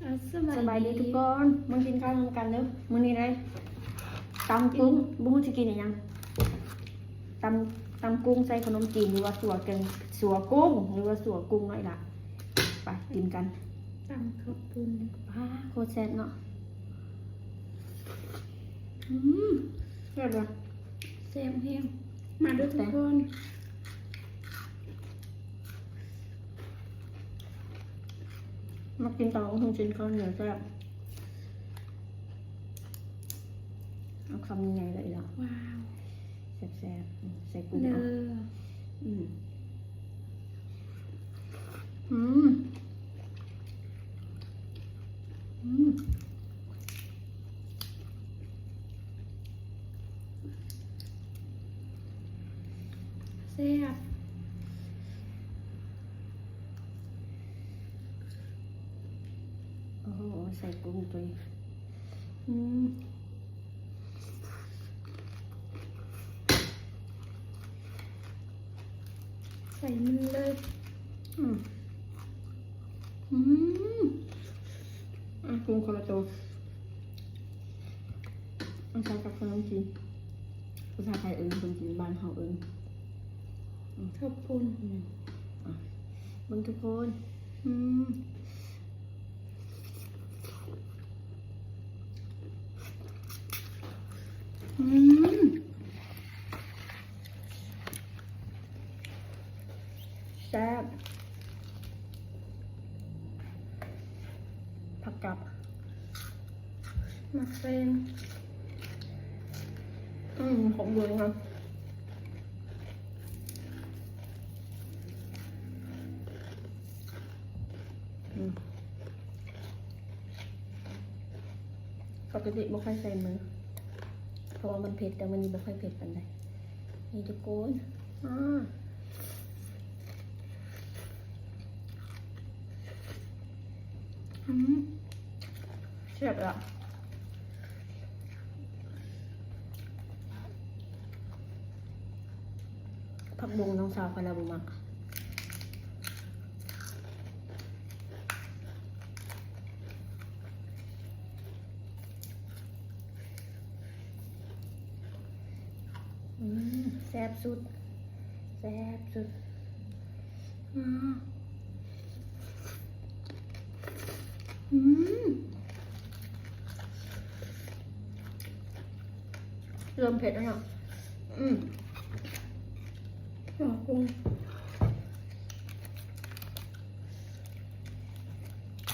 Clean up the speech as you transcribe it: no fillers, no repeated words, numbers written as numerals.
สบายดีทุกคนมึงกินข้าวร่วมกันเด้อมื้อนี้ได้ตำกุ้งบุ้งจะกินอะไรยังตำกุ้งใส่ขนมจีนหรือว่าสัวเกงสัวกุ้งหรือว่าสัวกุ้งหน่อยล่ะไปกินกันตำข้าวปุ้นโคตรแซ่บเนาะแซ่บเลยแซ่บแห้งมาด้วยทุกคนมากินต่อคงกินข้าวเหนียวแซ่บเอาคำยังไงเลยล่ะว้าว แซ่บใส่กุ้ง เนอแซ่บโอ้โหใส่กุ้งตัวใส่มือเลยกุ้งคนละตัวอันใช้กับขนมจีนภาษาไทยคนจีนบ้านเขาข้าวปุ้นบางทุกคนแซ่บผักกับมักแฟงของเมืองครับปกติไม่ค่อยใส่มือเพราะว่ามันเผ็ดแต่มันไม่ค่อยเผ็ดกันเลยนี่ทุกคนเสียบอ่ะผักบุ้งน้องสาวคาราบุมักแซ่บสุดแซ่บสุดเริ่มเผ็ดแล้วเนาะหัวกุ้ง